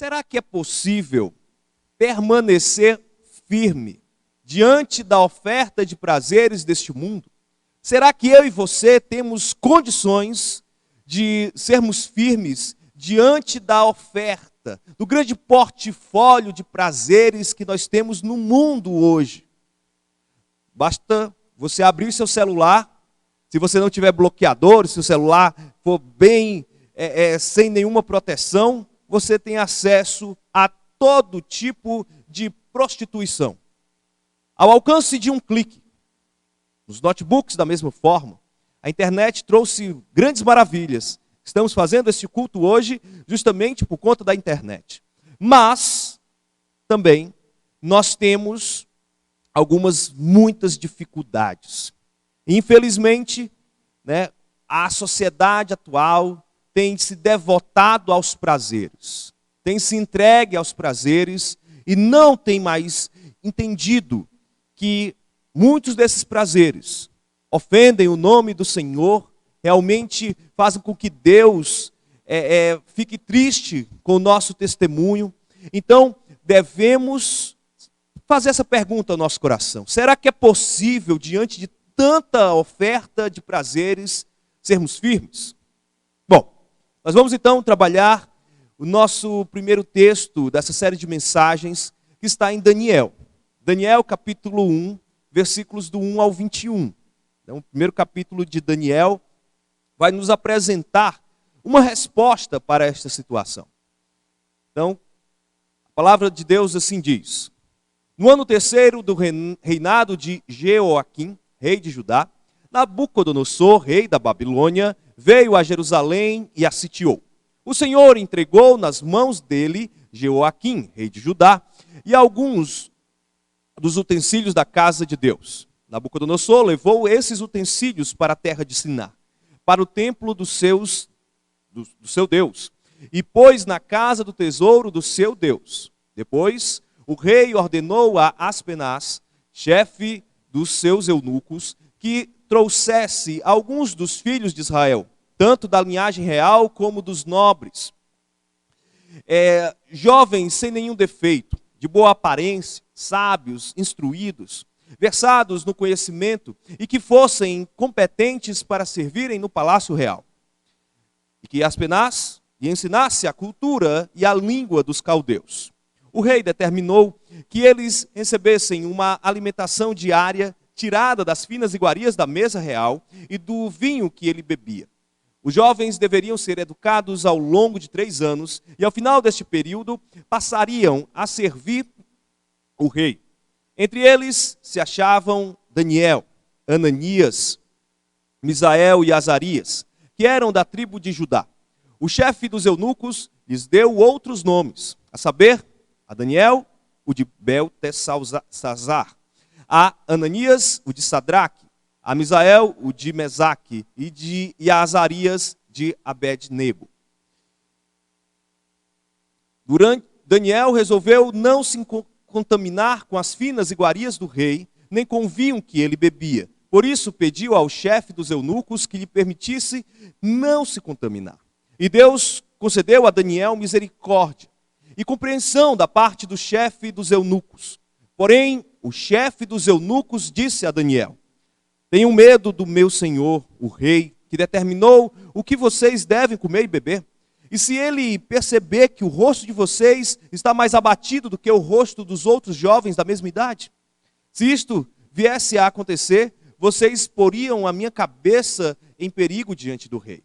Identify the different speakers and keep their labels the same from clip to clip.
Speaker 1: Será que é possível permanecer firme diante da oferta de prazeres deste mundo? Será que eu e você temos condições de sermos firmes diante da oferta, do grande portfólio de prazeres que nós temos no mundo hoje? Basta você abrir seu celular, se você não tiver bloqueador, se o celular for bem sem nenhuma proteção, você tem acesso a todo tipo de prostituição, ao alcance de um clique. Nos notebooks, da mesma forma, a internet trouxe grandes maravilhas. Estamos fazendo esse culto hoje justamente por conta da internet. Mas, também, nós temos muitas dificuldades. Infelizmente, a sociedade atual tem se devotado aos prazeres, tem se entregue aos prazeres e não tem mais entendido que muitos desses prazeres ofendem o nome do Senhor, realmente fazem com que Deus fique triste com o nosso testemunho. Então, devemos fazer essa pergunta ao nosso coração: será que é possível, diante de tanta oferta de prazeres, sermos firmes? Bom, nós vamos então trabalhar o nosso primeiro texto dessa série de mensagens, que está em Daniel. Daniel capítulo 1, versículos do 1 ao 21. Então, o primeiro capítulo de Daniel vai nos apresentar uma resposta para esta situação. Então, a palavra de Deus assim diz: no ano terceiro do reinado de Jeoaquim, rei de Judá, Nabucodonosor, rei da Babilônia, veio a Jerusalém e a sitiou. O Senhor entregou nas mãos dele Jeoaquim, rei de Judá, e alguns dos utensílios da casa de Deus. Nabucodonosor levou esses utensílios para a terra de Siná, para o templo do seu Deus, e pôs na casa do tesouro do seu Deus. Depois, o rei ordenou a Aspenaz, chefe dos seus eunucos, que trouxesse alguns dos filhos de Israel, tanto da linhagem real como dos nobres, jovens sem nenhum defeito, de boa aparência, sábios, instruídos, versados no conhecimento e que fossem competentes para servirem no palácio real. E que Aspenaz lhe ensinasse a cultura e a língua dos caldeus. O rei determinou que eles recebessem uma alimentação diária tirada das finas iguarias da mesa real e do vinho que ele bebia. Os jovens deveriam ser educados ao longo de 3 anos e ao final deste período passariam a servir o rei. Entre eles se achavam Daniel, Ananias, Misael e Azarias, que eram da tribo de Judá. O chefe dos eunucos lhes deu outros nomes, a saber, a Daniel, o de Beltesazar, a Ananias, o de Sadraque, a Misael, o de Mesaque, e a Azarias, de Abed-nego. Daniel resolveu não se contaminar com as finas iguarias do rei, nem com o vinho que ele bebia. Por isso pediu ao chefe dos eunucos que lhe permitisse não se contaminar. E Deus concedeu a Daniel misericórdia e compreensão da parte do chefe dos eunucos. Porém, o chefe dos eunucos disse a Daniel: tenham medo do meu senhor, o rei, que determinou o que vocês devem comer e beber. E se ele perceber que o rosto de vocês está mais abatido do que o rosto dos outros jovens da mesma idade, se isto viesse a acontecer, vocês poriam a minha cabeça em perigo diante do rei.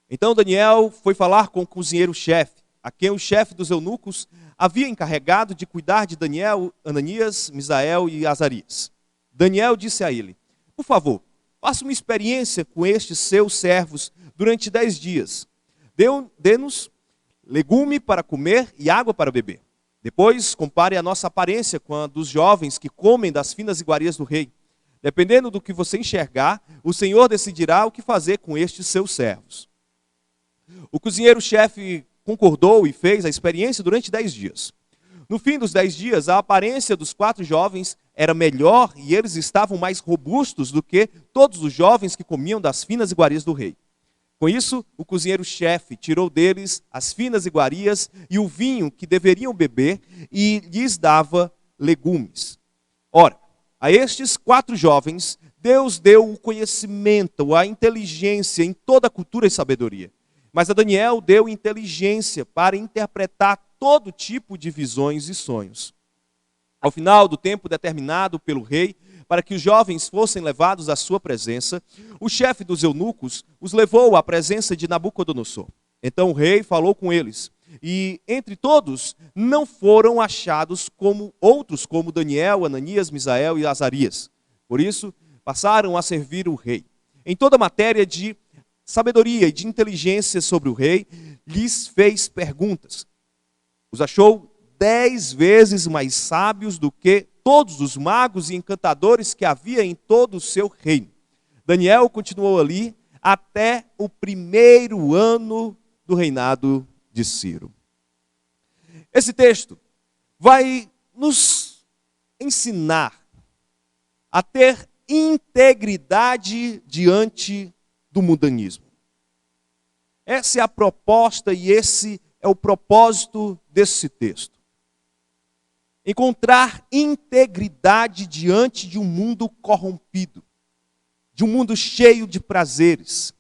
Speaker 1: Então Daniel foi falar com o cozinheiro-chefe, a quem o chefe dos eunucos havia encarregado de cuidar de Daniel, Ananias, Misael e Azarias. Daniel disse a ele: por favor, faça uma experiência com estes seus servos durante 10 dias. Dê-nos legume para comer e água para beber. Depois, compare a nossa aparência com a dos jovens que comem das finas iguarias do rei. Dependendo do que você enxergar, o Senhor decidirá o que fazer com estes seus servos. O cozinheiro-chefe concordou e fez a experiência durante 10 dias. No fim dos 10 dias, a aparência dos 4 jovens era melhor e eles estavam mais robustos do que todos os jovens que comiam das finas iguarias do rei. Com isso, o cozinheiro-chefe tirou deles as finas iguarias e o vinho que deveriam beber e lhes dava legumes. Ora, a estes 4 jovens, Deus deu o conhecimento, a inteligência em toda a cultura e sabedoria. Mas a Daniel deu inteligência para interpretar todo tipo de visões e sonhos. Ao final do tempo determinado pelo rei, para que os jovens fossem levados à sua presença, o chefe dos eunucos os levou à presença de Nabucodonosor. Então o rei falou com eles, e entre todos não foram achados como outros como Daniel, Ananias, Misael e Azarias. Por isso, passaram a servir o rei. Em toda matéria de sabedoria e de inteligência sobre o rei, lhes fez perguntas. Os achou 10 vezes mais sábios do que todos os magos e encantadores que havia em todo o seu reino. Daniel continuou ali até o 1º ano do reinado de Ciro. Esse texto vai nos ensinar a ter integridade diante do mundanismo. Essa é a proposta e esse é o propósito desse texto. Encontrar integridade diante de um mundo corrompido, de um mundo cheio de prazeres,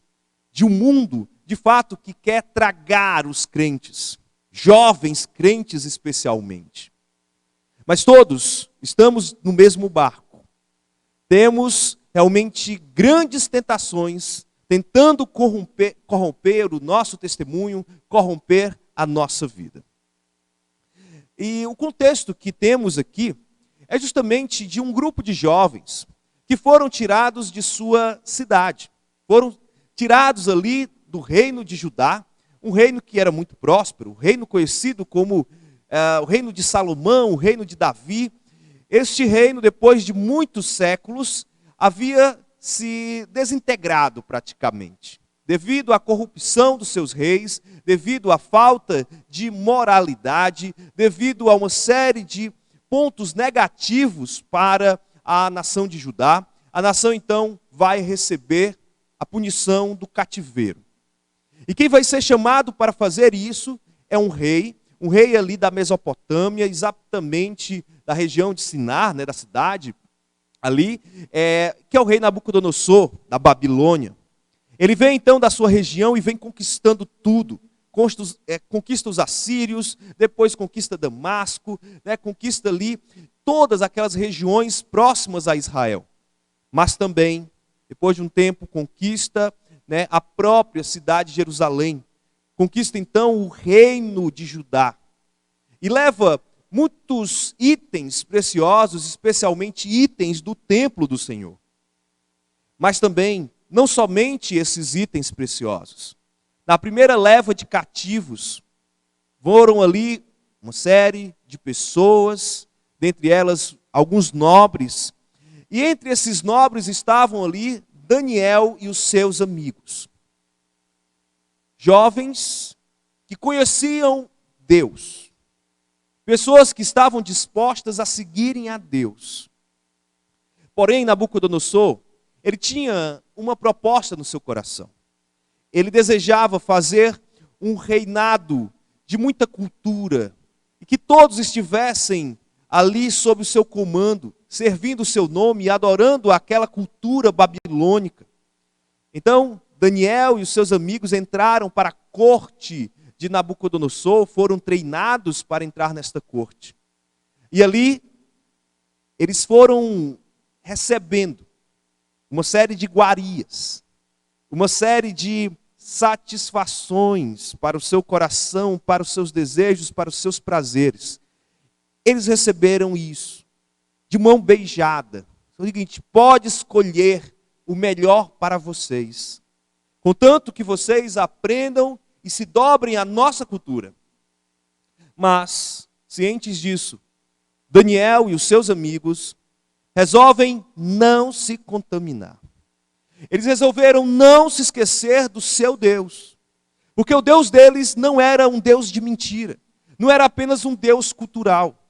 Speaker 1: de um mundo, de fato, que quer tragar os crentes, jovens crentes especialmente. Mas todos estamos no mesmo barco. Temos realmente grandes tentações, tentando corromper o nosso testemunho, corromper a nossa vida. E o contexto que temos aqui é justamente de um grupo de jovens que foram tirados de sua cidade. Foram tirados ali do reino de Judá, um reino que era muito próspero, um reino conhecido como o reino de Salomão, o reino de Davi. Este reino, depois de muitos séculos, havia se desintegrado praticamente, devido à corrupção dos seus reis, devido à falta de moralidade, devido a uma série de pontos negativos para a nação de Judá. A nação então vai receber a punição do cativeiro. E quem vai ser chamado para fazer isso é um rei ali da Mesopotâmia, exatamente da região de Sinar, da cidade ali, que é o rei Nabucodonosor, da Babilônia. Ele vem então da sua região e vem conquistando tudo. Conquista os assírios, depois conquista Damasco, conquista ali todas aquelas regiões próximas a Israel. Mas também, depois de um tempo, conquista a própria cidade de Jerusalém. Conquista então o reino de Judá. E leva muitos itens preciosos, especialmente itens do templo do Senhor. Mas também, não somente esses itens preciosos. Na primeira leva de cativos, foram ali uma série de pessoas, dentre elas alguns nobres. E entre esses nobres estavam ali Daniel e os seus amigos. Jovens que conheciam Deus. Pessoas que estavam dispostas a seguirem a Deus. Porém, Nabucodonosor, ele tinha uma proposta no seu coração. Ele desejava fazer um reinado de muita cultura, e que todos estivessem ali sob o seu comando, servindo o seu nome e adorando aquela cultura babilônica. Então, Daniel e os seus amigos entraram para a corte de Nabucodonosor, foram treinados para entrar nesta corte. E ali, eles foram recebendo uma série de iguarias, uma série de satisfações para o seu coração, para os seus desejos, para os seus prazeres. Eles receberam isso de mão beijada. É o seguinte: pode escolher o melhor para vocês, contanto que vocês aprendam e se dobrem à nossa cultura. Mas, cientes disso, Daniel e os seus amigos resolvem não se contaminar. Eles resolveram não se esquecer do seu Deus. Porque o Deus deles não era um Deus de mentira. Não era apenas um Deus cultural.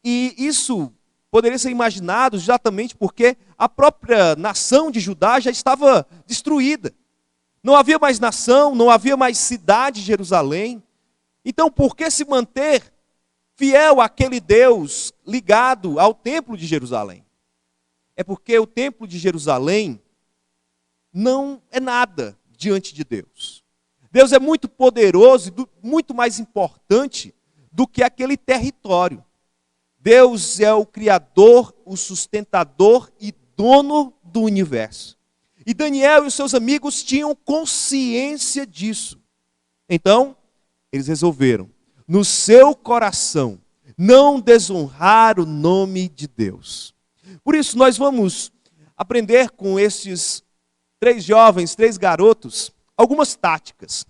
Speaker 1: E isso poderia ser imaginado exatamente porque a própria nação de Judá já estava destruída. Não havia mais nação, não havia mais cidade, Jerusalém. Então, por que se manter fiel àquele Deus ligado ao templo de Jerusalém? É porque o templo de Jerusalém não é nada diante de Deus. Deus é muito poderoso e muito mais importante do que aquele território. Deus é o Criador, o sustentador e dono do universo. E Daniel e os seus amigos tinham consciência disso. Então, eles resolveram, no seu coração, não desonrar o nome de Deus. Por isso, nós vamos aprender com estes 3 jovens, 3 garotos, algumas táticas.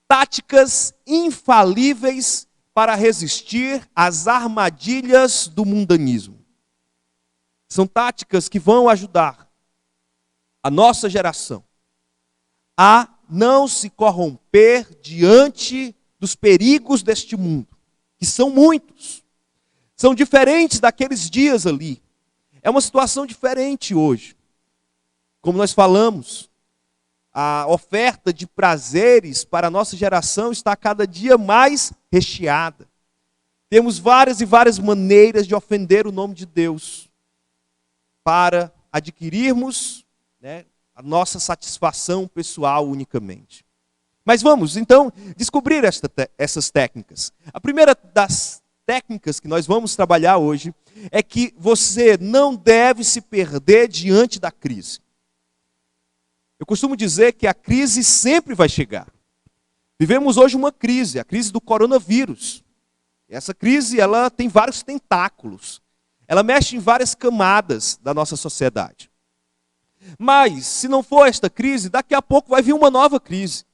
Speaker 1: Táticas infalíveis para resistir às armadilhas do mundanismo. São táticas que vão ajudar a nossa geração a não se corromper diante dos perigos deste mundo, que são muitos. São diferentes daqueles dias ali. É uma situação diferente hoje. Como nós falamos, a oferta de prazeres para a nossa geração está cada dia mais recheada. Temos várias e várias maneiras de ofender o nome de Deus para adquirirmos, a nossa satisfação pessoal unicamente. Mas vamos, então, descobrir essas técnicas. A primeira das técnicas que nós vamos trabalhar hoje é que você não deve se perder diante da crise. Eu costumo dizer que a crise sempre vai chegar. Vivemos hoje uma crise, a crise do coronavírus. Essa crise, ela tem vários tentáculos. Ela mexe em várias camadas da nossa sociedade. Mas, se não for esta crise, daqui a pouco vai vir uma nova crise.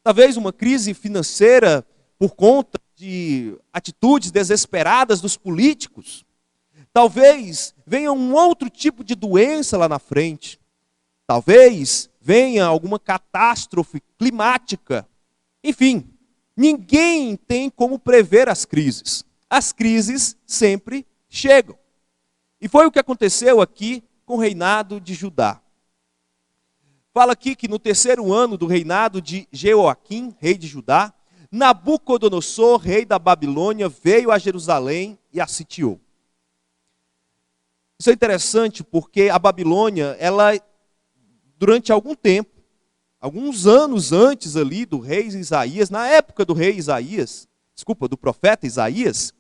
Speaker 1: Talvez uma crise financeira por conta de atitudes desesperadas dos políticos. Talvez venha um outro tipo de doença lá na frente. Talvez venha alguma catástrofe climática. Enfim, ninguém tem como prever as crises. As crises sempre chegam. E foi o que aconteceu aqui com o reinado de Judá. Fala aqui que no 3º ano do reinado de Jeoaquim, rei de Judá, Nabucodonosor, rei da Babilônia, veio a Jerusalém e a sitiou. Isso é interessante porque a Babilônia, ela, durante algum tempo, alguns anos antes ali do rei Isaías, na época do rei Isaías, do profeta Isaías,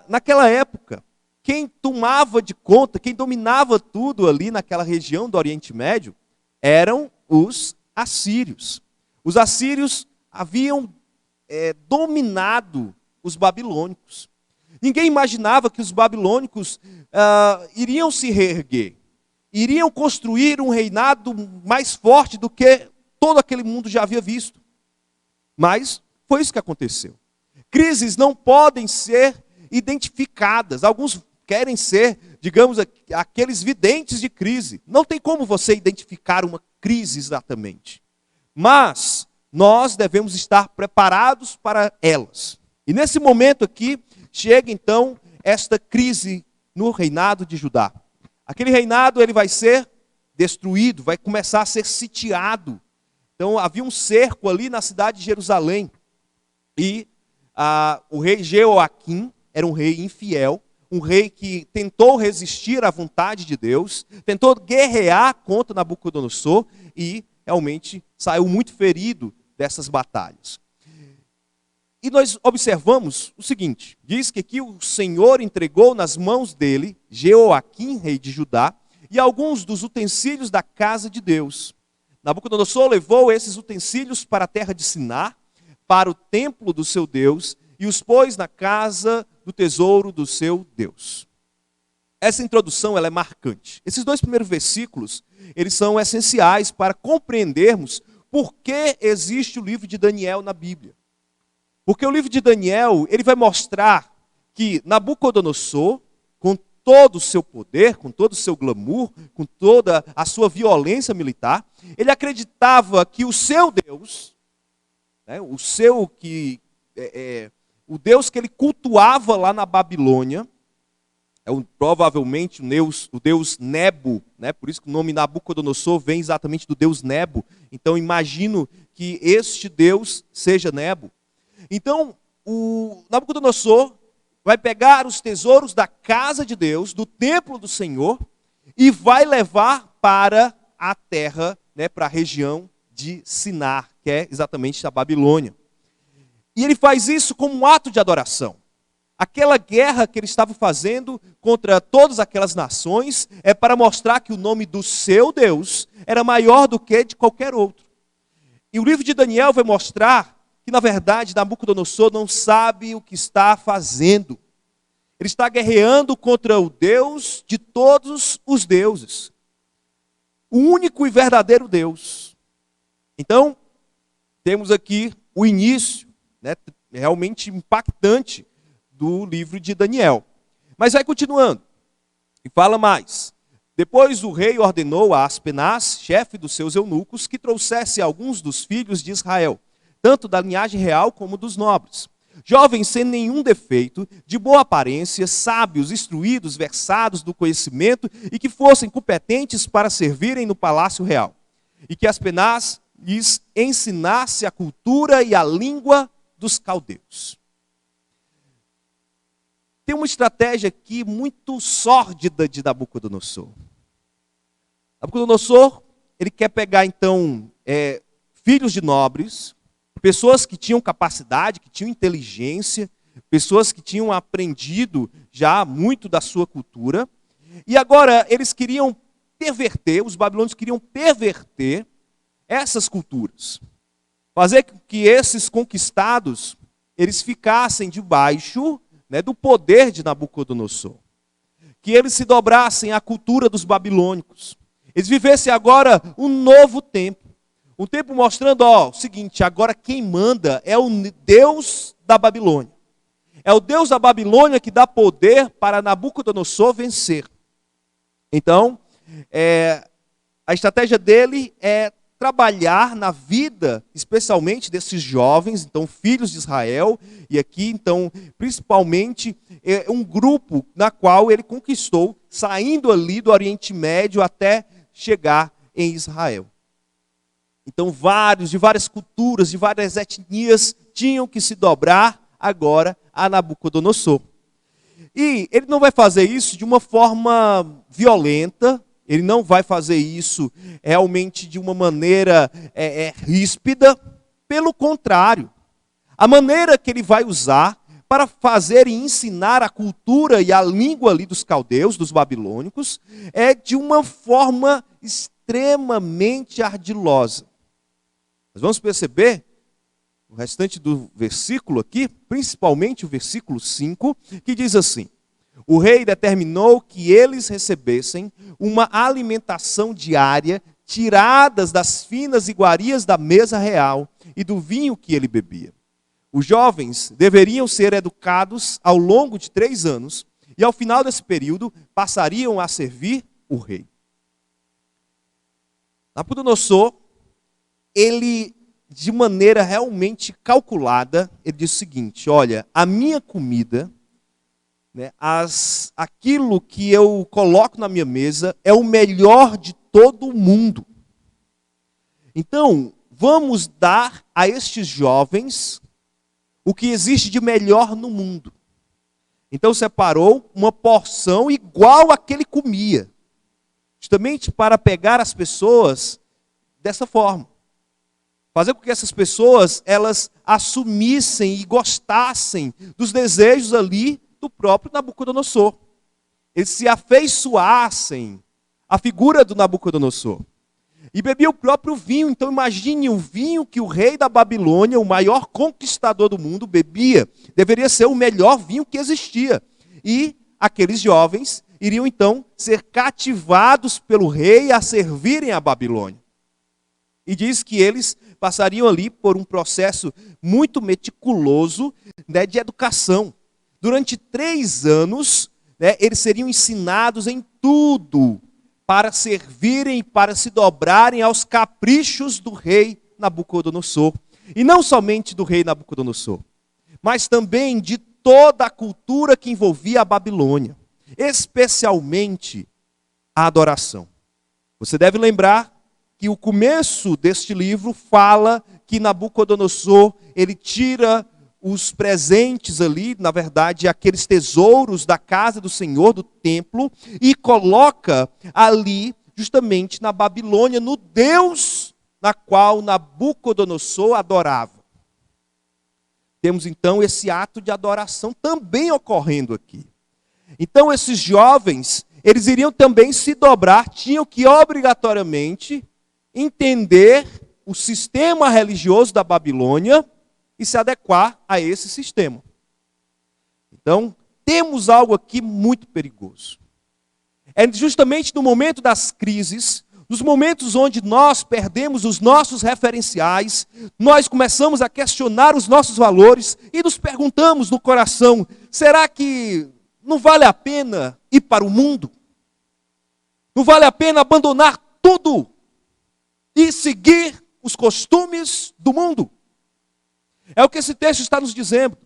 Speaker 1: naquela época, quem tomava de conta, quem dominava tudo ali naquela região do Oriente Médio, eram os assírios. Os assírios haviam dominado os babilônicos. Ninguém imaginava que os babilônicos iriam se reerguer, iriam construir um reinado mais forte do que todo aquele mundo já havia visto. Mas foi isso que aconteceu. Crises não podem ser identificadas. Alguns querem ser, digamos, aqueles videntes de crise. Não tem como você identificar uma crise exatamente. Mas nós devemos estar preparados para elas. E nesse momento aqui, chega então esta crise no reinado de Judá. Aquele reinado ele vai ser destruído, vai começar a ser sitiado. Então havia um cerco ali na cidade de Jerusalém. E o rei Jeoaquim era um rei infiel, um rei que tentou resistir à vontade de Deus, tentou guerrear contra Nabucodonosor e realmente saiu muito ferido dessas batalhas. E nós observamos o seguinte, diz que aqui o Senhor entregou nas mãos dele, Jeoaquim, rei de Judá, e alguns dos utensílios da casa de Deus. Nabucodonosor levou esses utensílios para a terra de Sinar, para o templo do seu Deus, e os pôs na casa do tesouro do seu Deus. Essa introdução ela é marcante. Esses 2 primeiros versículos, eles são essenciais para compreendermos por que existe o livro de Daniel na Bíblia. Porque o livro de Daniel, ele vai mostrar que Nabucodonosor, com todo o seu poder, com todo o seu glamour, com toda a sua violência militar, ele acreditava que o seu Deus, o Deus que ele cultuava lá na Babilônia, provavelmente o deus Nebo, né? Por isso que o nome Nabucodonosor vem exatamente do deus Nebo. Então imagino que este deus seja Nebo. Então o Nabucodonosor vai pegar os tesouros da casa de Deus, do templo do Senhor, e vai levar para a terra, né, para a região de Sinar, que é exatamente a Babilônia. E ele faz isso como um ato de adoração. Aquela guerra que ele estava fazendo contra todas aquelas nações é para mostrar que o nome do seu Deus era maior do que de qualquer outro. E o livro de Daniel vai mostrar que, na verdade, Nabucodonosor não sabe o que está fazendo. Ele está guerreando contra o Deus de todos os deuses. O único e verdadeiro Deus. Então, temos aqui o início, né, realmente impactante do livro de Daniel. Mas vai continuando. E fala mais. Depois o rei ordenou a Aspenaz, chefe dos seus eunucos, que trouxesse alguns dos filhos de Israel, tanto da linhagem real como dos nobres. Jovens sem nenhum defeito, de boa aparência, sábios, instruídos, versados do conhecimento e que fossem competentes para servirem no palácio real. E que Aspenaz lhes ensinasse a cultura e a língua dos caldeus. Tem uma estratégia aqui muito sórdida de Nabucodonosor. Nabucodonosor, ele quer pegar então filhos de nobres, pessoas que tinham capacidade, que tinham inteligência, pessoas que tinham aprendido já muito da sua cultura, e agora eles queriam perverter, os babilônios queriam perverter essas culturas. Fazer com que esses conquistados, eles ficassem debaixo, né, do poder de Nabucodonosor. Que eles se dobrassem à cultura dos babilônicos. Eles vivessem agora um novo tempo. Um tempo mostrando, o seguinte, agora quem manda é o Deus da Babilônia. É o Deus da Babilônia que dá poder para Nabucodonosor vencer. Então, a estratégia dele é trabalhar na vida, especialmente desses jovens, então filhos de Israel, e aqui então principalmente um grupo na qual ele conquistou, saindo ali do Oriente Médio até chegar em Israel. Então de várias culturas, de várias etnias tinham que se dobrar agora a Nabucodonosor. E ele não vai fazer isso de uma forma violenta, ele não vai fazer isso realmente de uma maneira ríspida. Pelo contrário, a maneira que ele vai usar para fazer e ensinar a cultura e a língua ali dos caldeus, dos babilônicos, é de uma forma extremamente ardilosa. Nós vamos perceber o restante do versículo aqui, principalmente o versículo 5, que diz assim: o rei determinou que eles recebessem uma alimentação diária, tiradas das finas iguarias da mesa real e do vinho que ele bebia. Os jovens deveriam ser educados ao longo de 3 anos e ao final desse período passariam a servir o rei. Nabucodonosor, ele, de maneira realmente calculada, ele diz o seguinte: olha, a minha comida, né, aquilo que eu coloco na minha mesa é o melhor de todo o mundo. Então, vamos dar a estes jovens o que existe de melhor no mundo. Então separou uma porção igual a que ele comia, justamente para pegar as pessoas dessa forma. Fazer com que essas pessoas, elas assumissem e gostassem dos desejos ali do próprio Nabucodonosor. Eles se afeiçoassem à figura do Nabucodonosor. E bebia o próprio vinho. Então imagine o vinho que o rei da Babilônia, o maior conquistador do mundo, bebia. Deveria ser o melhor vinho que existia. E aqueles jovens iriam então ser cativados pelo rei a servirem a Babilônia. E diz que eles passariam ali por um processo muito meticuloso, né, de educação. Durante 3 anos, né, eles seriam ensinados em tudo para servirem, para se dobrarem aos caprichos do rei Nabucodonosor. E não somente do rei Nabucodonosor, mas também de toda a cultura que envolvia a Babilônia. especialmente a adoração. Você deve lembrar que o começo deste livro fala que Nabucodonosor, ele tira os presentes ali, na verdade, aqueles tesouros da casa do Senhor, do templo, e coloca ali, justamente na Babilônia, no Deus na qual Nabucodonosor adorava. Temos então esse ato de adoração também ocorrendo aqui. Então esses jovens, eles iriam também se dobrar, tinham que obrigatoriamente entender o sistema religioso da Babilônia e se adequar a esse sistema. Então, temos algo aqui muito perigoso. É justamente no momento das crises, nos momentos onde nós perdemos os nossos referenciais, nós começamos a questionar os nossos valores e nos perguntamos no coração, será que não vale a pena ir para o mundo? Não vale a pena abandonar tudo e seguir os costumes do mundo? É o que esse texto está nos dizendo.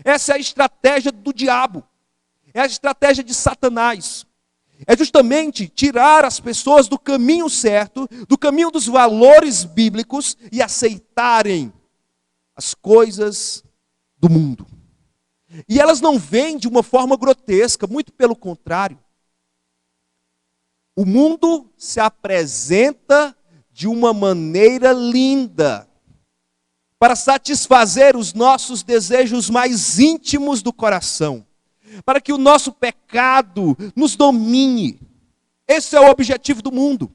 Speaker 1: Essa é a estratégia do diabo. É a estratégia de Satanás. É justamente tirar as pessoas do caminho certo, do caminho dos valores bíblicos e aceitarem as coisas do mundo. E elas não vêm de uma forma grotesca, muito pelo contrário. O mundo se apresenta de uma maneira linda, para satisfazer os nossos desejos mais íntimos do coração, para que o nosso pecado nos domine. Esse é o objetivo do mundo,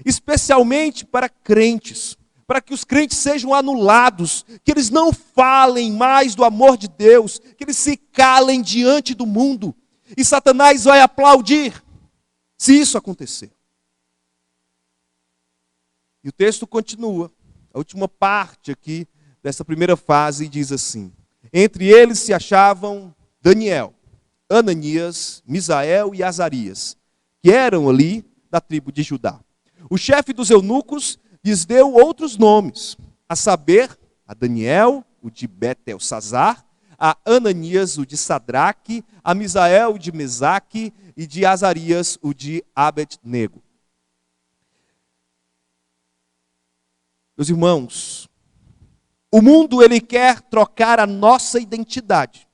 Speaker 1: especialmente para crentes, para que os crentes sejam anulados, que eles não falem mais do amor de Deus, que eles se calem diante do mundo, e Satanás vai aplaudir, se isso acontecer. E o texto continua. A última parte aqui dessa primeira fase diz assim: entre eles se achavam Daniel, Ananias, Misael e Azarias, que eram ali da tribo de Judá. O chefe dos eunucos lhes deu outros nomes, a saber, a Daniel, o de Betelsazar, a Ananias, o de Sadraque, a Misael, o de Mesaque, e de Azarias, o de Abed-nego. Meus irmãos, o mundo ele quer trocar a nossa identidade.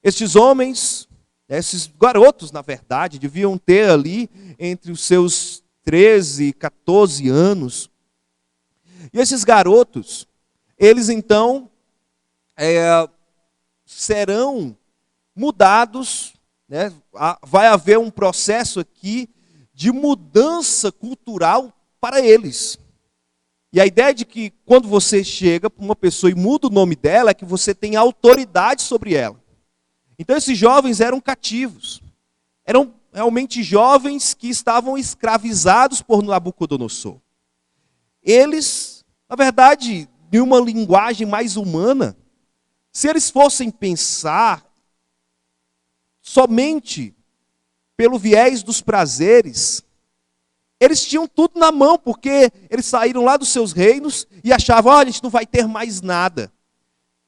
Speaker 1: Estes homens, esses garotos, na verdade, deviam ter ali entre os seus 13 e 14 anos. E esses garotos, eles então serão mudados, né? Vai haver um processo aqui de mudança cultural para eles. E a ideia de que quando você chega para uma pessoa e muda o nome dela, é que você tem autoridade sobre ela. Então esses jovens eram cativos. Eram realmente jovens que estavam escravizados por Nabucodonosor. Eles, na verdade, em uma linguagem mais humana, se eles fossem pensar somente pelo viés dos prazeres, eles tinham tudo na mão, porque eles saíram lá dos seus reinos e achavam, a gente não vai ter mais nada.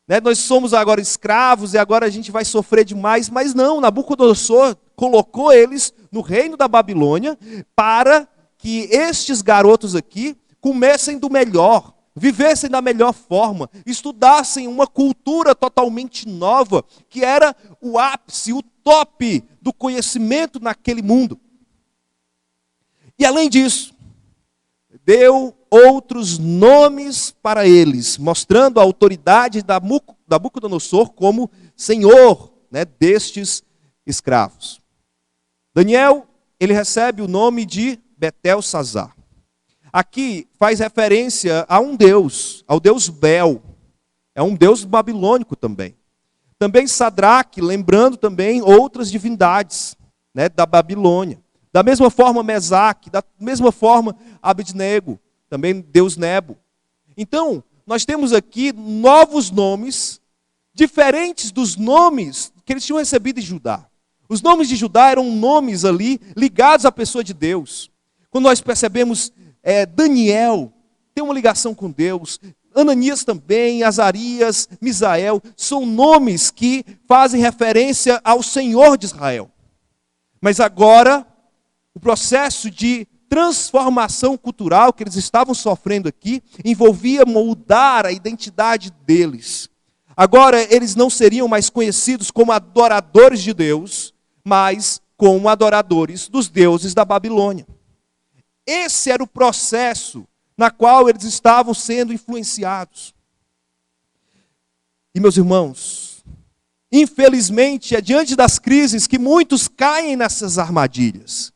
Speaker 1: Né? Nós somos agora escravos e agora a gente vai sofrer demais. Mas não, Nabucodonosor colocou eles no reino da Babilônia para que estes garotos aqui comessem do melhor, vivessem da melhor forma, estudassem uma cultura totalmente nova, que era o ápice, o top do conhecimento naquele mundo. E além disso, deu outros nomes para eles, mostrando a autoridade da Nabucodonosor como senhor, né, destes escravos. Daniel, ele recebe o nome de Betelsazar. Aqui faz referência a um deus, ao deus Bel. É um deus babilônico também. Também Sadraque, lembrando também outras divindades, né, da Babilônia. Da mesma forma Mesaque, da mesma forma Abed-nego, também Deus Nebo. Então, nós temos aqui novos nomes, diferentes dos nomes que eles tinham recebido em Judá. Os nomes de Judá eram nomes ali ligados à pessoa de Deus. Quando nós percebemos Daniel, tem uma ligação com Deus. Ananias também, Azarias, Misael, são nomes que fazem referência ao Senhor de Israel. Mas agora, o processo de transformação cultural que eles estavam sofrendo aqui envolvia moldar a identidade deles. Agora eles não seriam mais conhecidos como adoradores de Deus, mas como adoradores dos deuses da Babilônia. Esse era o processo na qual eles estavam sendo influenciados. E meus irmãos, infelizmente é diante das crises que muitos caem nessas armadilhas.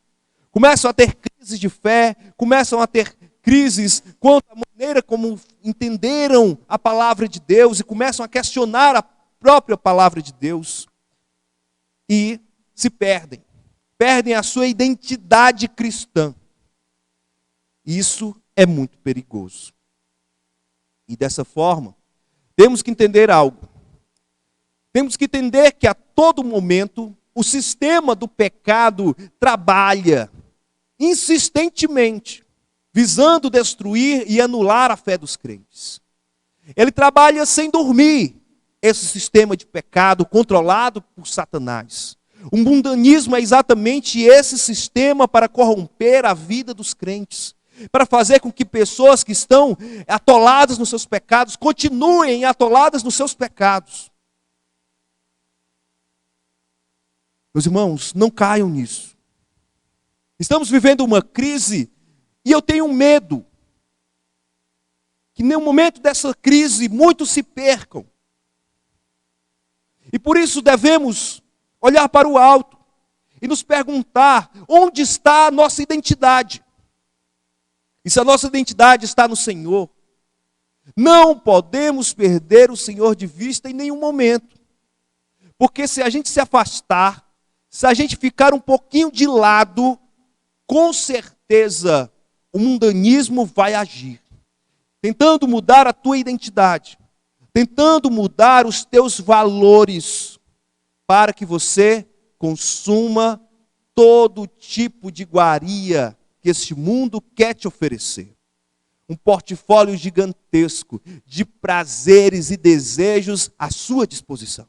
Speaker 1: Começam a ter crises de fé, começam a ter crises quanto à maneira como entenderam a palavra de Deus e começam a questionar a própria palavra de Deus. E se perdem. Perdem a sua identidade cristã. Isso é muito perigoso. E dessa forma, temos que entender algo. Temos que entender que a todo momento o sistema do pecado trabalha insistentemente, visando destruir e anular a fé dos crentes. Ele trabalha sem dormir, esse sistema de pecado controlado por Satanás. O mundanismo é exatamente esse sistema para corromper a vida dos crentes, para fazer com que pessoas que estão atoladas nos seus pecados continuem atoladas nos seus pecados. Meus irmãos, não caiam nisso. Estamos vivendo uma crise e eu tenho medo que no momento dessa crise muitos se percam. E por isso devemos olhar para o alto e nos perguntar onde está a nossa identidade. E se a nossa identidade está no Senhor, não podemos perder o Senhor de vista em nenhum momento. Porque se a gente se afastar, se a gente ficar um pouquinho de lado, com certeza o mundanismo vai agir, tentando mudar a tua identidade, tentando mudar os teus valores, para que você consuma todo tipo de iguaria que este mundo quer te oferecer. Um portfólio gigantesco de prazeres e desejos à sua disposição.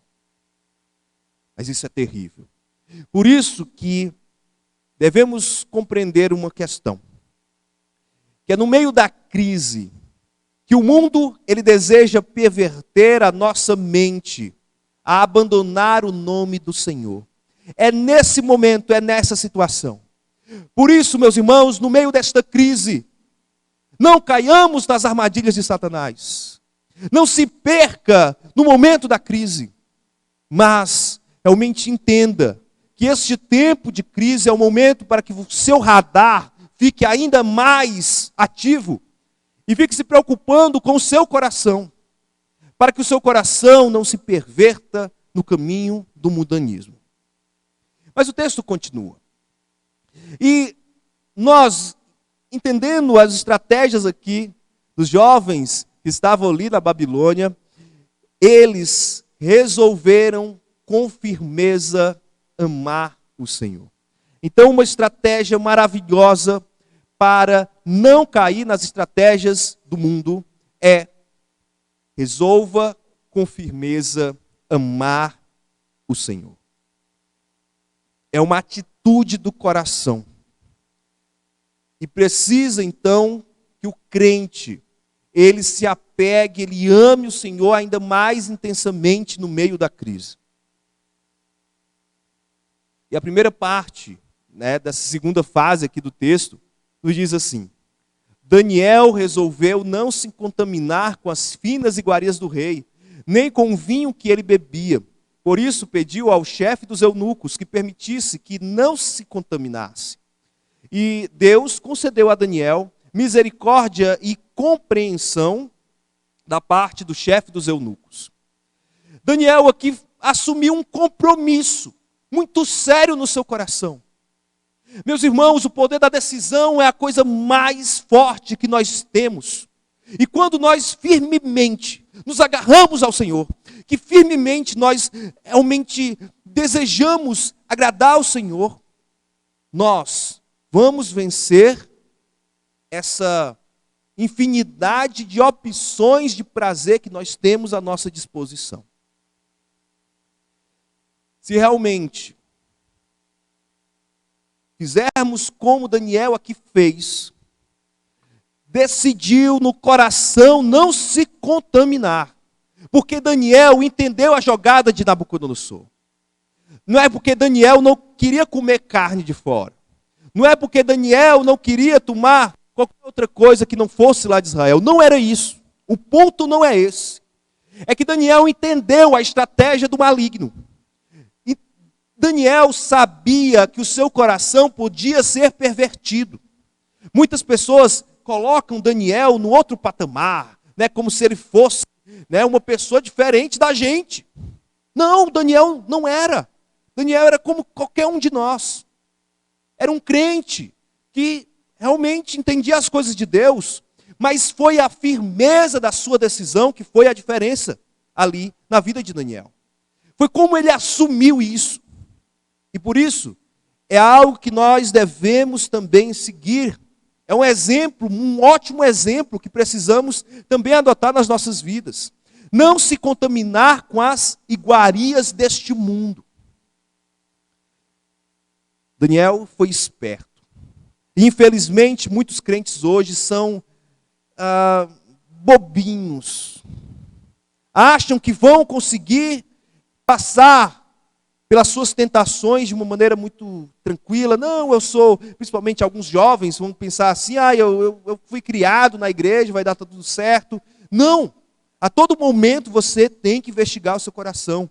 Speaker 1: Mas isso é terrível. Por isso que devemos compreender uma questão. Que é no meio da crise, que o mundo ele deseja perverter a nossa mente, a abandonar o nome do Senhor. É nesse momento, é nessa situação. Por isso, meus irmãos, no meio desta crise, não caiamos nas armadilhas de Satanás. Não se perca no momento da crise. Mas realmente entenda que este tempo de crise é o momento para que o seu radar fique ainda mais ativo e fique se preocupando com o seu coração, para que o seu coração não se perverta no caminho do mundanismo. Mas o texto continua. E nós, entendendo as estratégias aqui dos jovens que estavam ali na Babilônia, eles resolveram com firmeza amar o Senhor. Então, uma estratégia maravilhosa para não cair nas estratégias do mundo é: resolva com firmeza amar o Senhor. É uma atitude do coração. E precisa então que o crente, ele se apegue, ele ame o Senhor ainda mais intensamente no meio da crise. E a primeira parte, dessa segunda fase aqui do texto, nos diz assim: Daniel resolveu não se contaminar com as finas iguarias do rei, nem com o vinho que ele bebia. Por isso pediu ao chefe dos eunucos que permitisse que não se contaminasse. E Deus concedeu a Daniel misericórdia e compreensão da parte do chefe dos eunucos. Daniel aqui assumiu um compromisso muito sério no seu coração. Meus irmãos, o poder da decisão é a coisa mais forte que nós temos. E quando nós firmemente nos agarramos ao Senhor, que firmemente nós realmente desejamos agradar ao Senhor, nós vamos vencer infinidade de opções de prazer que nós temos à nossa disposição. Se realmente fizermos como Daniel aqui fez, decidiu no coração não se contaminar, porque Daniel entendeu a jogada de Nabucodonosor. Não é porque Daniel não queria comer carne de fora. Não é porque Daniel não queria tomar qualquer outra coisa que não fosse lá de Israel. Não era isso. O ponto não é esse. É que Daniel entendeu a estratégia do maligno. E Daniel sabia que o seu coração podia ser pervertido. Muitas pessoas colocam Daniel no outro patamar, né, como se ele fosse, né, uma pessoa diferente da gente. Não, Daniel não era. Daniel era como qualquer um de nós. Era um crente que realmente entendia as coisas de Deus, mas foi a firmeza da sua decisão que foi a diferença ali na vida de Daniel. Foi como ele assumiu isso. E por isso, é algo que nós devemos também seguir. É um exemplo, um ótimo exemplo que precisamos também adotar nas nossas vidas. Não se contaminar com as iguarias deste mundo. Daniel foi esperto. Infelizmente, muitos crentes hoje são bobinhos. Acham que vão conseguir passar pelas suas tentações de uma maneira muito tranquila. Não, eu sou, principalmente alguns jovens vão pensar assim, eu fui criado na igreja, vai dar tudo certo. Não, a todo momento você tem que investigar o seu coração.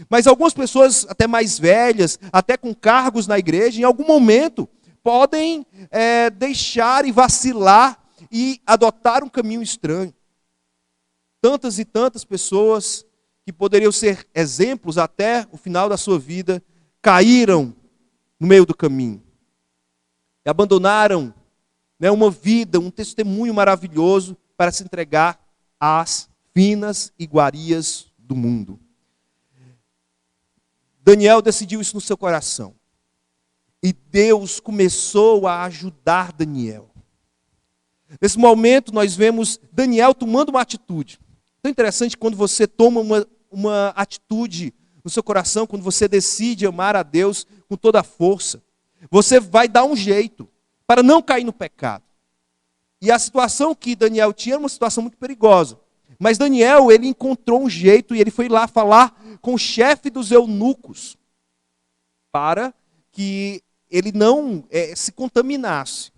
Speaker 1: Mas algumas pessoas, até mais velhas, até com cargos na igreja, em algum momento, podem deixar e vacilar e adotar um caminho estranho. Tantas e tantas pessoas que poderiam ser exemplos até o final da sua vida, caíram no meio do caminho. E abandonaram, né, uma vida, um testemunho maravilhoso para se entregar às finas iguarias do mundo. Daniel decidiu isso no seu coração. E Deus começou a ajudar Daniel. Nesse momento nós vemos Daniel tomando uma atitude. Tão interessante quando você toma uma atitude no seu coração, quando você decide amar a Deus com toda a força. Você vai dar um jeito para não cair no pecado. E a situação que Daniel tinha era uma situação muito perigosa. Mas Daniel, ele encontrou um jeito e ele foi lá falar com o chefe dos eunucos para que ele não se contaminasse.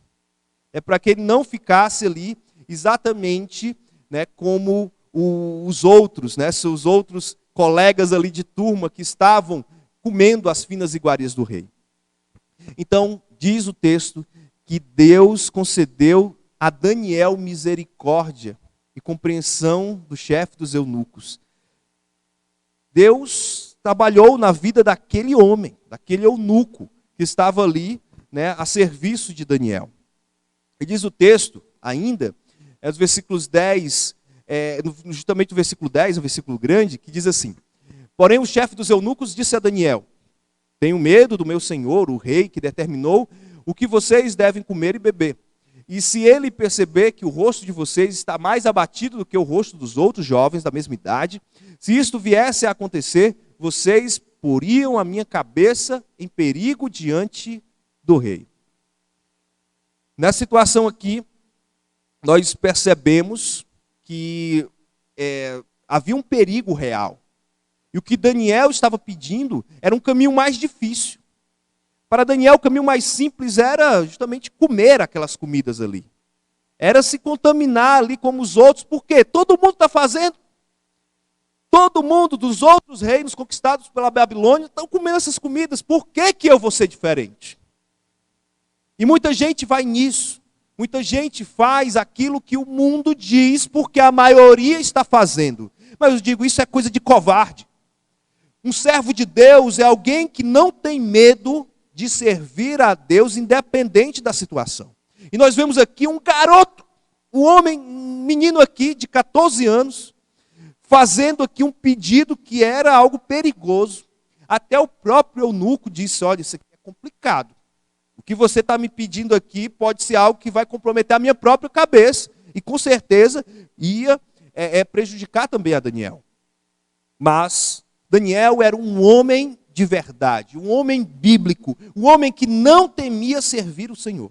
Speaker 1: Para que ele não ficasse ali exatamente, né, como os outros, né, seus outros colegas ali de turma que estavam comendo as finas iguarias do rei. Então, diz o texto que Deus concedeu a Daniel misericórdia e compreensão do chefe dos eunucos. Deus trabalhou na vida daquele homem, daquele eunuco que estava ali, né, a serviço de Daniel. E diz o texto, ainda, nos versículos 10, justamente o versículo 10, o versículo grande, que diz assim: porém o chefe dos eunucos disse a Daniel: tenho medo do meu senhor, o rei, que determinou o que vocês devem comer e beber. E se ele perceber que o rosto de vocês está mais abatido do que o rosto dos outros jovens da mesma idade, se isto viesse a acontecer, vocês poriam a minha cabeça em perigo diante do rei. Nessa situação aqui, nós percebemos que havia um perigo real. E o que Daniel estava pedindo era um caminho mais difícil. Para Daniel, o caminho mais simples era justamente comer aquelas comidas ali. Era se contaminar ali como os outros, porque todo mundo está fazendo. Todo mundo dos outros reinos conquistados pela Babilônia estão comendo essas comidas. Por que que eu vou ser diferente? E muita gente vai nisso. Muita gente faz aquilo que o mundo diz porque a maioria está fazendo. Mas eu digo, isso é coisa de covarde. Um servo de Deus é alguém que não tem medo de servir a Deus independente da situação. E nós vemos aqui um garoto, um menino aqui de 14 anos, fazendo aqui um pedido que era algo perigoso. Até o próprio eunuco disse: olha, isso aqui é complicado. O que você está me pedindo aqui pode ser algo que vai comprometer a minha própria cabeça. e com certeza ia prejudicar também a Daniel. Mas Daniel era um homem de verdade, um homem bíblico, um homem que não temia servir o Senhor.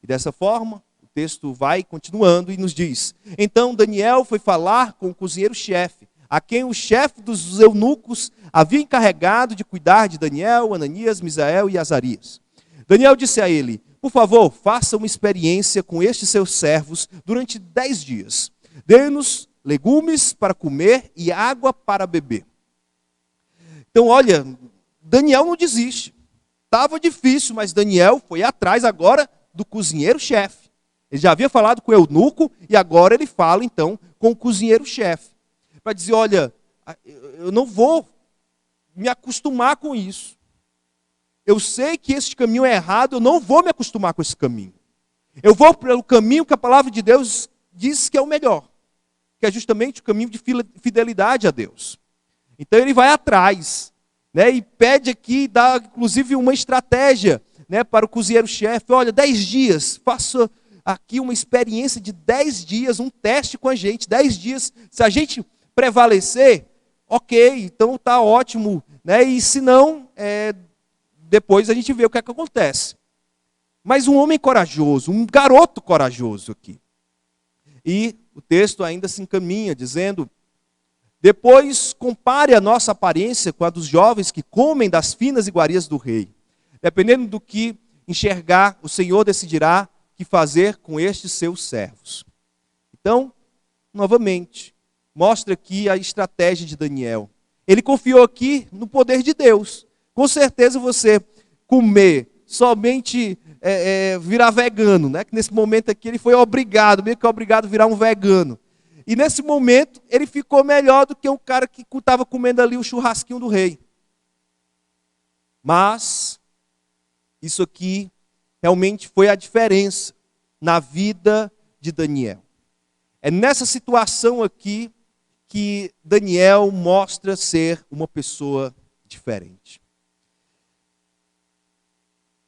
Speaker 1: E dessa forma, o texto vai continuando e nos diz: então Daniel foi falar com o cozinheiro-chefe, a quem o chefe dos eunucos havia encarregado de cuidar de Daniel, Ananias, Misael e Azarias. Daniel disse a ele: por favor, faça uma experiência com estes seus servos durante 10 dias. Dê-nos legumes para comer e água para beber. Então, olha, Daniel não desiste. Estava difícil, mas Daniel foi atrás agora do cozinheiro-chefe. Ele já havia falado com o eunuco e agora ele fala, então, com o cozinheiro-chefe. Para dizer, olha, eu não vou me acostumar com isso. Eu sei que esse caminho é errado, eu não vou me acostumar com esse caminho. Eu vou pelo caminho que a palavra de Deus diz que é o melhor, que é justamente o caminho de fidelidade a Deus. Então ele vai atrás, né, e pede aqui, dá inclusive uma estratégia, né, para o cozinheiro-chefe. Olha, 10 dias, faça aqui uma experiência de 10 dias, um teste com a gente, 10 dias, se a gente prevalecer, ok, então está ótimo, né, e se não, depois a gente vê o que é que acontece. Mas um homem corajoso, um garoto corajoso aqui. E o texto ainda se encaminha, dizendo: depois compare a nossa aparência com a dos jovens que comem das finas iguarias do rei. Dependendo do que enxergar, o Senhor decidirá o que fazer com estes seus servos. Então, novamente, mostra aqui a estratégia de Daniel. Ele confiou aqui no poder de Deus. Com certeza você comer somente virar vegano, né? Que nesse momento aqui ele foi obrigado, meio que obrigado a virar um vegano. E nesse momento ele ficou melhor do que o cara que estava comendo ali o churrasquinho do rei. Mas isso aqui realmente foi a diferença na vida de Daniel. É nessa situação aqui que Daniel mostra ser uma pessoa diferente.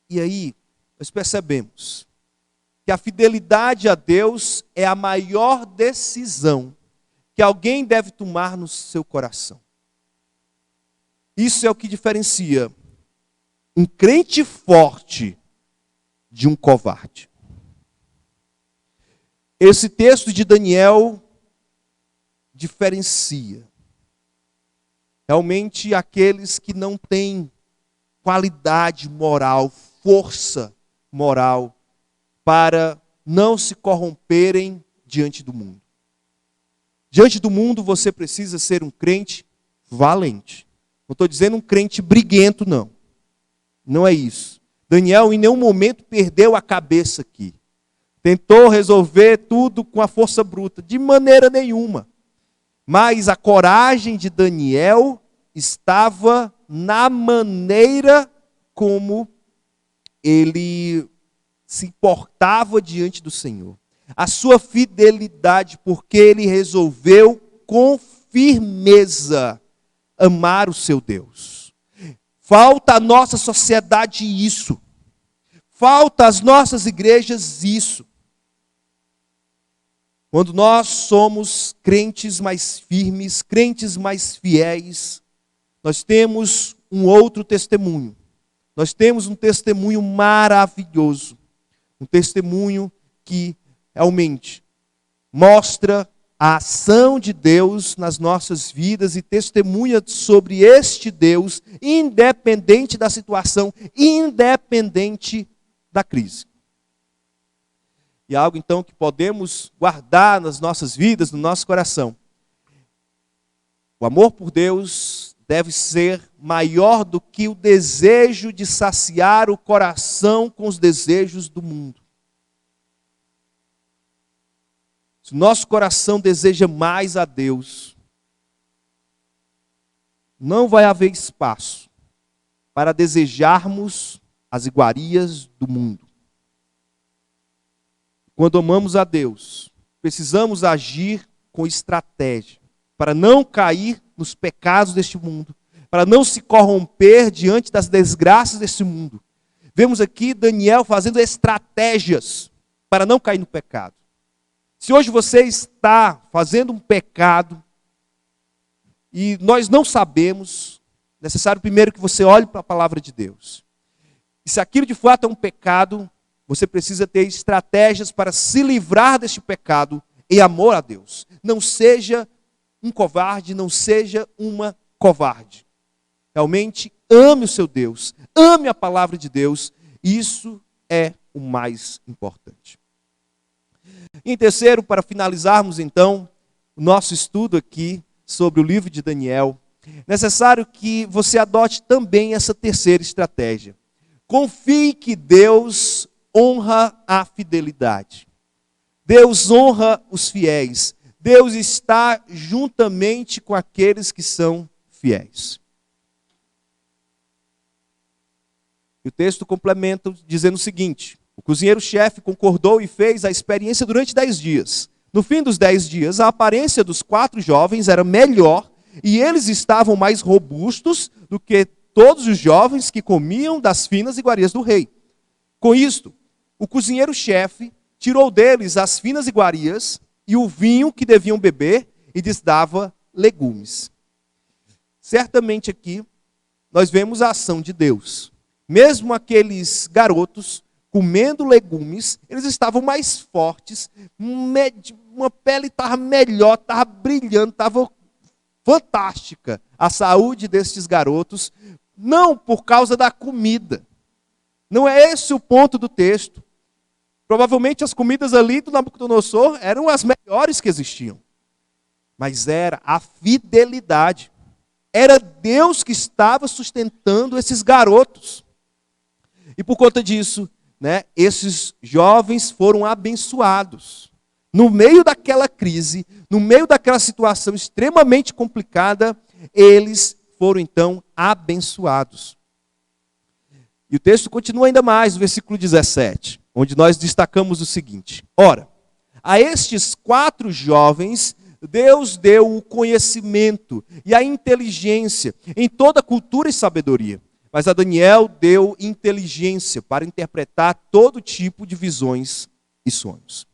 Speaker 1: E aí, nós percebemos que a fidelidade a Deus é a maior decisão que alguém deve tomar no seu coração. Isso é o que diferencia um crente forte de um covarde. Esse texto de Daniel diferencia realmente aqueles que não têm qualidade moral, força moral, para não se corromperem diante do mundo. Diante do mundo você precisa ser um crente valente. Não estou dizendo um crente briguento, não. Não é isso. Daniel em nenhum momento perdeu a cabeça aqui. Tentou resolver tudo com a força bruta, de maneira nenhuma. Mas a coragem de Daniel estava na maneira como ele se portava diante do Senhor. A sua fidelidade, porque ele resolveu com firmeza amar o seu Deus. Falta à nossa sociedade isso. Falta às nossas igrejas isso. Quando nós somos crentes mais firmes, crentes mais fiéis, nós temos um outro testemunho. Nós temos um testemunho maravilhoso. Um testemunho que realmente mostra a ação de Deus nas nossas vidas e testemunha sobre este Deus, independente da situação, independente da crise. E algo então que podemos guardar nas nossas vidas, no nosso coração. O amor por Deus deve ser maior do que o desejo de saciar o coração com os desejos do mundo. Se o nosso coração deseja mais a Deus, não vai haver espaço para desejarmos as iguarias do mundo. Quando amamos a Deus, precisamos agir com estratégia, para não cair nos pecados deste mundo, para não se corromper diante das desgraças deste mundo. Vemos aqui Daniel fazendo estratégias para não cair no pecado. Se hoje você está fazendo um pecado e nós não sabemos, é necessário primeiro que você olhe para a palavra de Deus. E se aquilo de fato é um pecado, você precisa ter estratégias para se livrar deste pecado em amor a Deus. Não seja um covarde, não seja uma covarde. Realmente ame o seu Deus, ame a palavra de Deus. Isso é o mais importante. Em terceiro, para finalizarmos então o nosso estudo aqui sobre o livro de Daniel, é necessário que você adote também essa terceira estratégia. Confie que Deus honra a fidelidade. Deus honra os fiéis. Deus está juntamente com aqueles que são fiéis. E o texto complementa dizendo o seguinte: o cozinheiro-chefe concordou e fez a experiência durante 10 dias. No fim dos 10 dias, a aparência dos 4 jovens era melhor e eles estavam mais robustos do que todos os jovens que comiam das finas iguarias do rei. Com isto, o cozinheiro-chefe tirou deles as finas iguarias e o vinho que deviam beber e lhes dava legumes. Certamente aqui nós vemos a ação de Deus. Mesmo aqueles garotos comendo legumes, eles estavam mais fortes, uma pele estava melhor, estava brilhando, estava fantástica a saúde destes garotos, não por causa da comida. Não é esse o ponto do texto. Provavelmente as comidas ali do Nabucodonosor eram as melhores que existiam. Mas era a fidelidade. Era Deus que estava sustentando esses garotos. E por conta disso, esses jovens foram abençoados. No meio daquela crise, no meio daquela situação extremamente complicada, eles foram então abençoados. E o texto continua ainda mais, no versículo 17, onde nós destacamos o seguinte: ora, a estes 4 jovens, Deus deu o conhecimento e a inteligência em toda cultura e sabedoria. Mas a Daniel deu inteligência para interpretar todo tipo de visões e sonhos.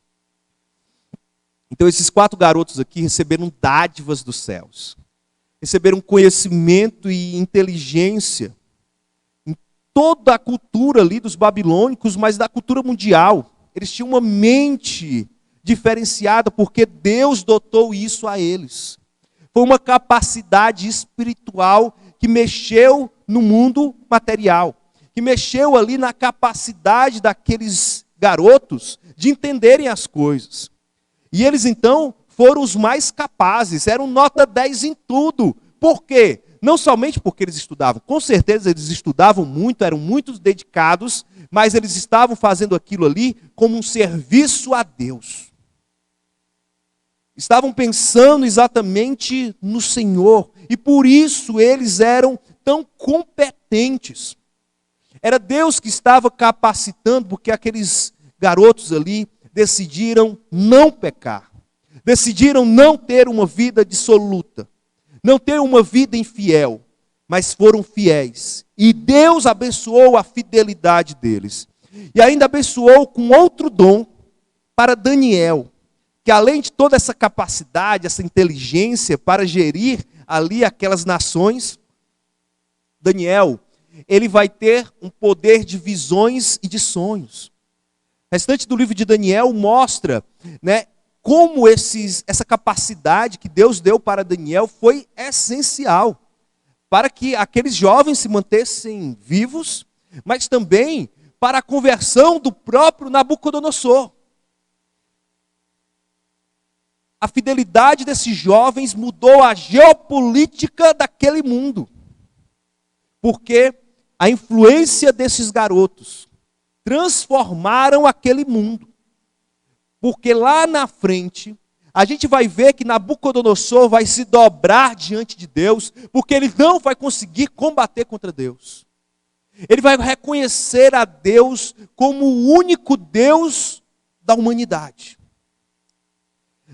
Speaker 1: Então esses 4 garotos aqui receberam dádivas dos céus. Receberam conhecimento e inteligência em toda a cultura ali dos babilônicos, mas da cultura mundial. Eles tinham uma mente diferenciada porque Deus dotou isso a eles. Foi uma capacidade espiritual que mexeu no mundo material, que mexeu ali na capacidade daqueles garotos de entenderem as coisas. E eles então foram os mais capazes, eram nota 10 em tudo. Por quê? Não somente porque eles estudavam, com certeza eles estudavam muito, eram muito dedicados, mas eles estavam fazendo aquilo ali como um serviço a Deus. Estavam pensando exatamente no Senhor, e por isso eles eram tão competentes. Era Deus que estava capacitando, porque aqueles garotos ali decidiram não pecar. Decidiram não ter uma vida dissoluta. Não ter uma vida infiel. Mas foram fiéis. E Deus abençoou a fidelidade deles. E ainda abençoou com outro dom para Daniel. Que além de toda essa capacidade, essa inteligência para gerir ali aquelas nações, Daniel, ele vai ter um poder de visões e de sonhos. O restante do livro de Daniel mostra, como essa capacidade que Deus deu para Daniel foi essencial para que aqueles jovens se mantessem vivos, mas também para a conversão do próprio Nabucodonosor. A fidelidade desses jovens mudou a geopolítica daquele mundo. Porque a influência desses garotos transformaram aquele mundo. Porque lá na frente, a gente vai ver que Nabucodonosor vai se dobrar diante de Deus, porque ele não vai conseguir combater contra Deus. Ele vai reconhecer a Deus como o único Deus da humanidade.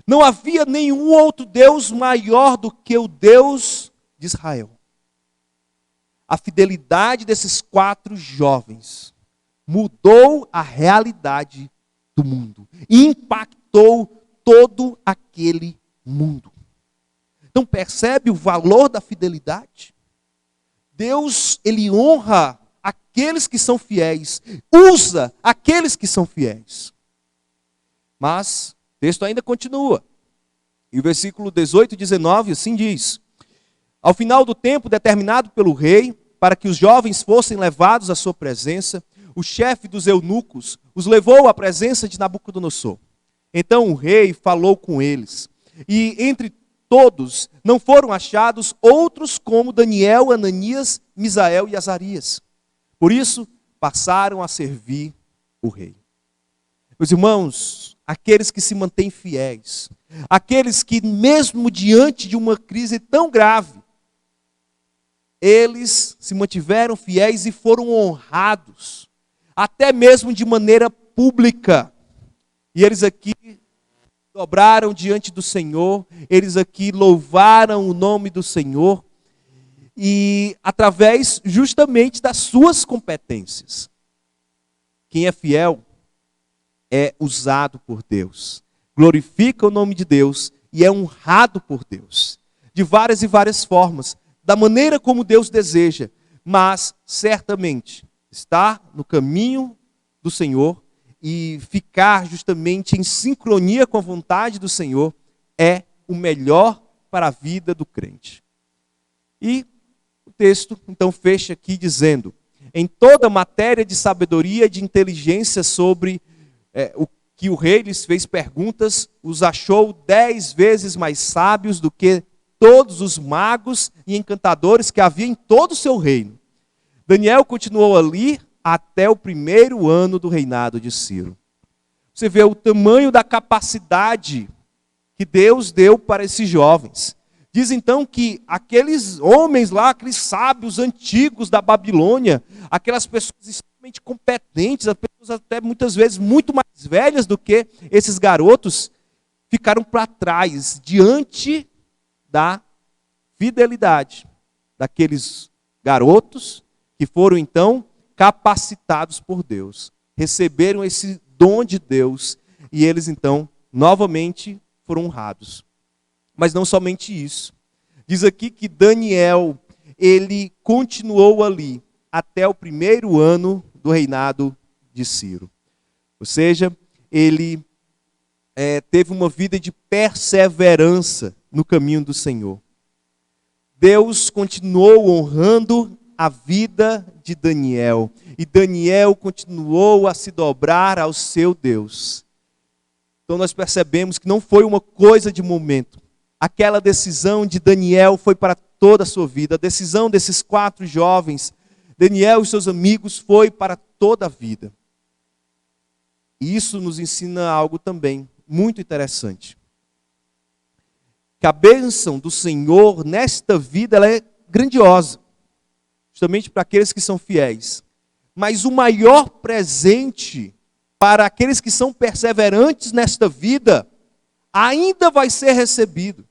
Speaker 1: Não havia nenhum outro Deus maior do que o Deus de Israel. A fidelidade desses 4 jovens mudou a realidade do mundo. Impactou todo aquele mundo. Então percebe o valor da fidelidade? Deus, ele honra aqueles que são fiéis, usa aqueles que são fiéis. Mas o texto ainda continua. E o versículo 18 e 19 assim diz: ao final do tempo determinado pelo rei, para que os jovens fossem levados à sua presença, o chefe dos eunucos os levou à presença de Nabucodonosor. Então o rei falou com eles, e entre todos não foram achados outros como Daniel, Ananias, Misael e Azarias. Por isso passaram a servir o rei. Meus irmãos, aqueles que se mantêm fiéis, aqueles que mesmo diante de uma crise tão grave, eles se mantiveram fiéis e foram honrados, até mesmo de maneira pública. E eles aqui dobraram diante do Senhor, eles aqui louvaram o nome do Senhor, e através justamente das suas competências. Quem é fiel é usado por Deus, glorifica o nome de Deus e é honrado por Deus, de várias e várias formas, da maneira como Deus deseja, mas certamente estar no caminho do Senhor e ficar justamente em sincronia com a vontade do Senhor é o melhor para a vida do crente. E o texto então fecha aqui dizendo: em toda matéria de sabedoria e de inteligência sobre o que o rei lhes fez perguntas, os achou 10 vezes mais sábios do que todos os magos e encantadores que havia em todo o seu reino. Daniel continuou ali até o 1º ano do reinado de Ciro. Você vê o tamanho da capacidade que Deus deu para esses jovens. Diz então que aqueles homens lá, aqueles sábios antigos da Babilônia, aquelas pessoas extremamente competentes, as pessoas até muitas vezes muito mais velhas do que esses garotos, ficaram para trás diante da fidelidade daqueles garotos que foram então capacitados por Deus, receberam esse dom de Deus e eles então novamente foram honrados. Mas não somente isso. Diz aqui que Daniel, ele continuou ali até o 1º ano do reinado de Ciro. Ou seja, ele teve uma vida de perseverança no caminho do Senhor. Deus continuou honrando a vida de Daniel. E Daniel continuou a se dobrar ao seu Deus. Então nós percebemos que não foi uma coisa de momento. Aquela decisão de Daniel foi para toda a sua vida. A decisão desses 4 jovens, Daniel e seus amigos, foi para toda a vida. E isso nos ensina algo também muito interessante. Que a bênção do Senhor nesta vida ela é grandiosa. Justamente para aqueles que são fiéis. Mas o maior presente para aqueles que são perseverantes nesta vida ainda vai ser recebido.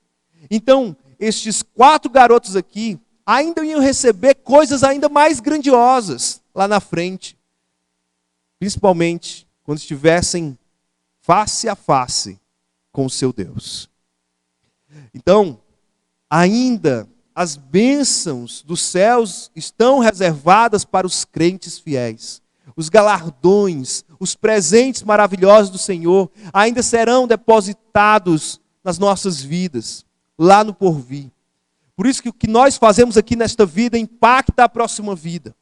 Speaker 1: Então, estes 4 garotos aqui ainda iam receber coisas ainda mais grandiosas lá na frente. Principalmente quando estivessem face a face com o seu Deus. Então, ainda as bênçãos dos céus estão reservadas para os crentes fiéis. Os galardões, os presentes maravilhosos do Senhor ainda serão depositados nas nossas vidas, lá no porvir. Por isso que o que nós fazemos aqui nesta vida impacta a próxima vida.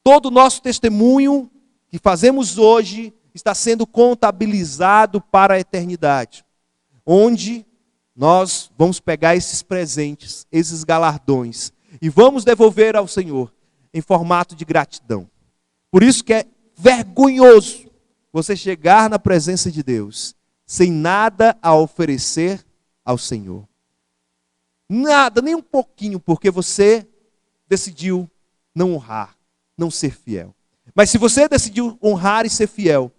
Speaker 1: Todo o nosso testemunho que fazemos hoje está sendo contabilizado para a eternidade, onde nós vamos pegar esses presentes, esses galardões, e vamos devolver ao Senhor em formato de gratidão. Por isso que é vergonhoso você chegar na presença de Deus sem nada a oferecer ao Senhor. Nada, nem um pouquinho, porque você decidiu não honrar, não ser fiel. Mas se você decidiu honrar e ser fiel,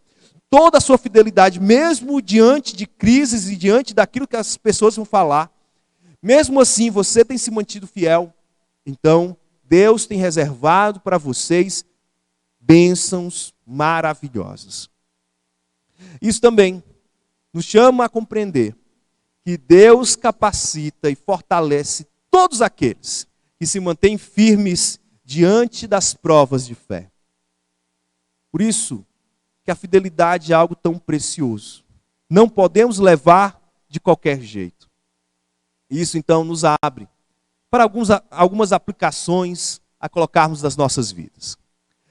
Speaker 1: toda a sua fidelidade, mesmo diante de crises e diante daquilo que as pessoas vão falar, mesmo assim você tem se mantido fiel, então Deus tem reservado para vocês bênçãos maravilhosas. Isso também nos chama a compreender que Deus capacita e fortalece todos aqueles que se mantêm firmes diante das provas de fé. Por isso que a fidelidade é algo tão precioso. Não podemos levar de qualquer jeito. Isso então nos abre para algumas aplicações a colocarmos nas nossas vidas.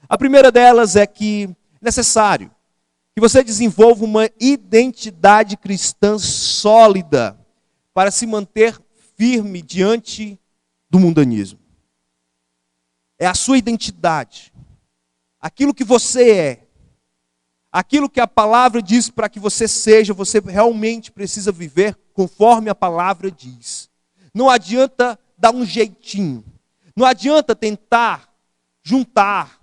Speaker 1: A primeira delas é que é necessário que você desenvolva uma identidade cristã sólida para se manter firme diante do mundanismo. É a sua identidade, aquilo que você é, aquilo que a palavra diz para que você seja, você realmente precisa viver conforme a palavra diz. Não adianta dar um jeitinho, não adianta tentar juntar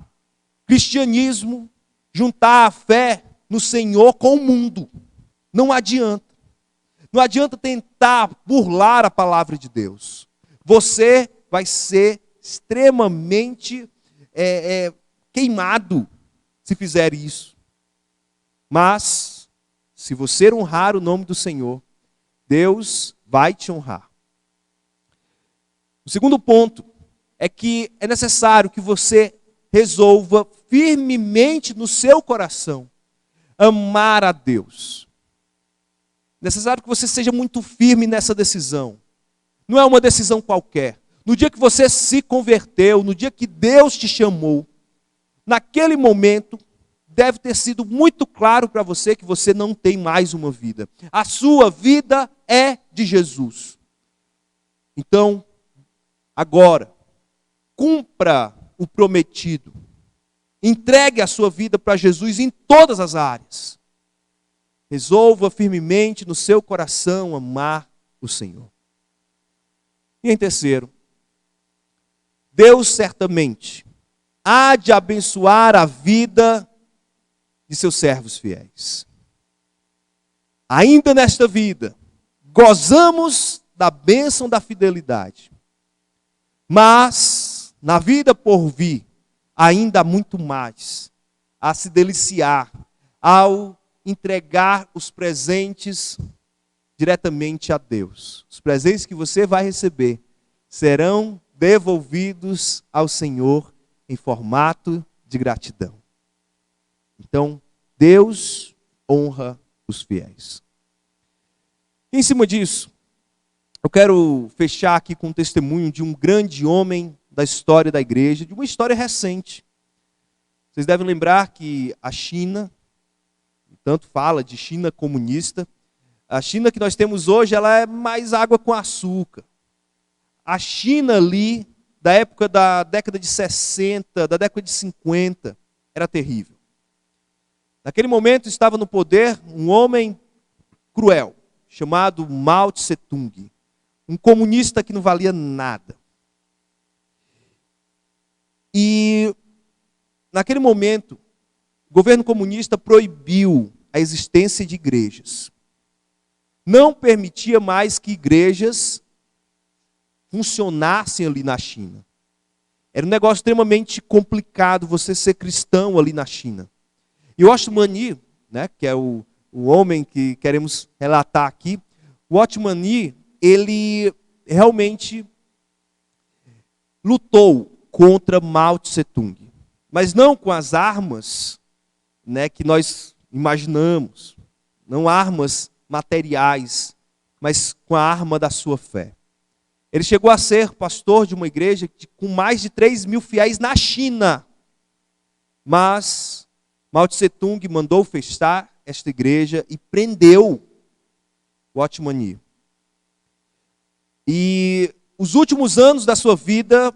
Speaker 1: cristianismo, juntar a fé no Senhor com o mundo. Não adianta. Não adianta tentar burlar a palavra de Deus. Você vai ser extremamente queimado se fizer isso. Mas, se você honrar o nome do Senhor, Deus vai te honrar. O segundo ponto é que é necessário que você resolva firmemente no seu coração amar a Deus. É necessário que você seja muito firme nessa decisão. Não é uma decisão qualquer. No dia que você se converteu, no dia que Deus te chamou, naquele momento, deve ter sido muito claro para você que você não tem mais uma vida. A sua vida é de Jesus. Então, agora, cumpra o prometido. Entregue a sua vida para Jesus em todas as áreas. Resolva firmemente no seu coração amar o Senhor. E em terceiro, Deus certamente há de abençoar a vida de seus servos fiéis. Ainda nesta vida, gozamos da bênção da fidelidade. Mas, na vida por vir, ainda há muito mais a se deliciar ao entregar os presentes diretamente a Deus. Os presentes que você vai receber serão devolvidos ao Senhor em formato de gratidão. Então, Deus honra os fiéis. Em cima disso, eu quero fechar aqui com um testemunho de um grande homem da história da igreja, de uma história recente. Vocês devem lembrar que a China, tanto fala de China comunista, a China que nós temos hoje, ela é mais água com açúcar. A China ali, da época da década de 60, da década de 50, era terrível. Naquele momento estava no poder um homem cruel, chamado Mao Tse-tung, um comunista que não valia nada. E naquele momento, o governo comunista proibiu a existência de igrejas. Não permitia mais que igrejas funcionassem ali na China. Era um negócio extremamente complicado você ser cristão ali na China. E o Watchman Nee, que é o homem que queremos relatar aqui, o Watchman Nee, ele realmente lutou contra Mao Tse-tung, mas não com as armas, né, que nós imaginamos, não armas materiais, mas com a arma da sua fé. Ele chegou a ser pastor de uma igreja com mais de 3.000 fiéis na China, mas Mao Tse-tung mandou fechar esta igreja e prendeu o Watchman Nee. E os últimos anos da sua vida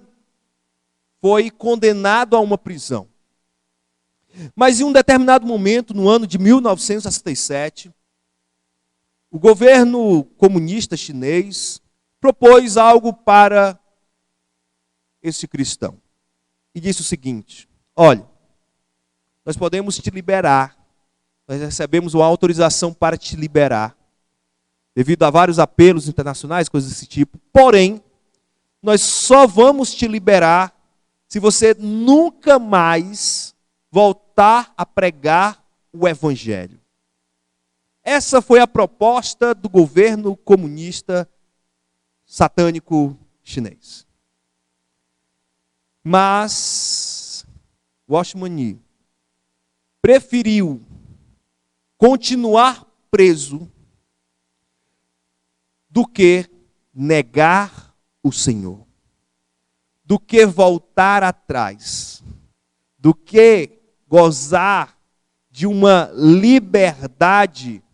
Speaker 1: foi condenado a uma prisão. Mas em um determinado momento, no ano de 1967, o governo comunista chinês propôs algo para esse cristão. E disse o seguinte: olha, nós podemos te liberar, nós recebemos uma autorização para te liberar, devido a vários apelos internacionais, coisas desse tipo. Porém, nós só vamos te liberar se você nunca mais voltar a pregar o Evangelho. Essa foi a proposta do governo comunista satânico chinês. Mas Watchman Nee preferiu continuar preso do que negar o Senhor, do que voltar atrás, do que gozar de uma liberdade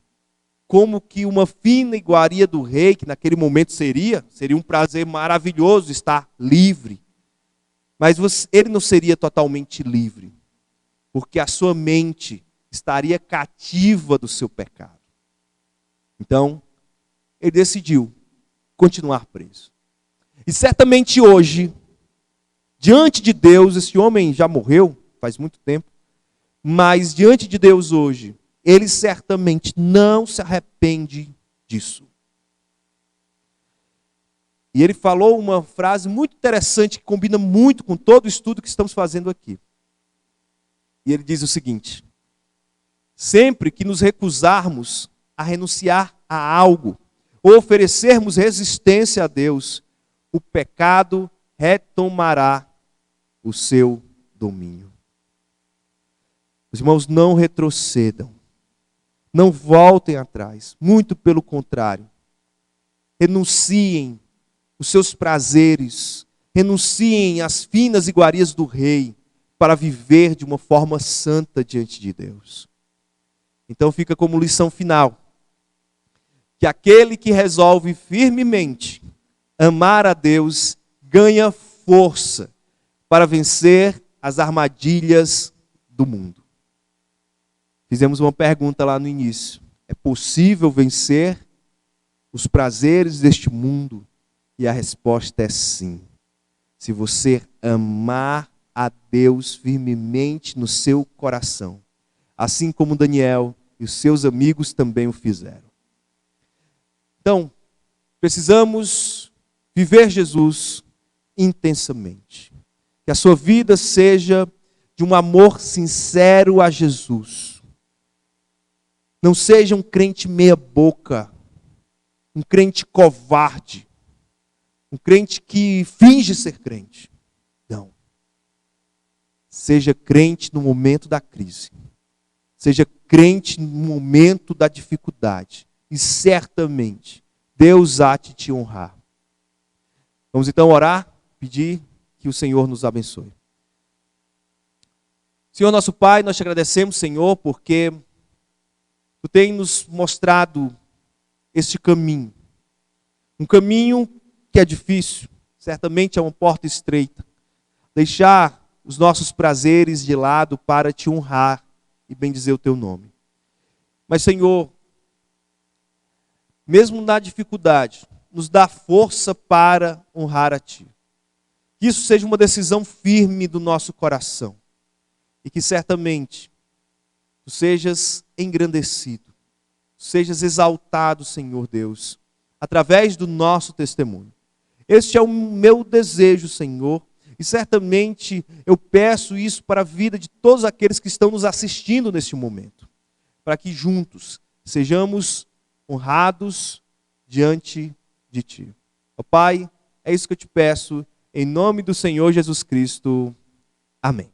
Speaker 1: como que uma fina iguaria do rei, que naquele momento seria um prazer maravilhoso estar livre. Mas ele não seria totalmente livre, porque a sua mente estaria cativa do seu pecado. Então, ele decidiu continuar preso. E certamente hoje, diante de Deus, esse homem já morreu faz muito tempo, mas diante de Deus hoje, ele certamente não se arrepende disso. E ele falou uma frase muito interessante que combina muito com todo o estudo que estamos fazendo aqui. E ele diz o seguinte: sempre que nos recusarmos a renunciar a algo, ou oferecermos resistência a Deus, o pecado retomará o seu domínio. Os irmãos, não retrocedam, não voltem atrás, muito pelo contrário. Renunciem os seus prazeres, renunciem às finas iguarias do rei, para viver de uma forma santa diante de Deus. Então fica como lição final, que aquele que resolve firmemente amar a Deus, ganha força para vencer as armadilhas do mundo. Fizemos uma pergunta lá no início: é possível vencer os prazeres deste mundo? E a resposta é sim. Se você amar a Deus firmemente no seu coração, assim como Daniel e os seus amigos também o fizeram. Então, precisamos viver Jesus intensamente. Que a sua vida seja de um amor sincero a Jesus. Não seja um crente meia boca, um crente covarde, um crente que finge ser crente. Não. Seja crente no momento da crise. Seja crente no momento da dificuldade. E certamente Deus há de te honrar. Vamos então orar, pedir que o Senhor nos abençoe. Senhor nosso Pai, nós te agradecemos, Senhor, porque Tu tem nos mostrado este caminho. Um caminho que é difícil, certamente é uma porta estreita. Deixar os nossos prazeres de lado para te honrar e bendizer o teu nome. Mas, Senhor, mesmo na dificuldade, nos dá força para honrar a Ti. Que isso seja uma decisão firme do nosso coração. E que certamente Tu sejas engrandecido, sejas exaltado, Senhor Deus, através do nosso testemunho. Este é o meu desejo, Senhor, e certamente eu peço isso para a vida de todos aqueles que estão nos assistindo neste momento, para que juntos sejamos honrados diante de Ti. Ó Pai, é isso que eu te peço, em nome do Senhor Jesus Cristo. Amém.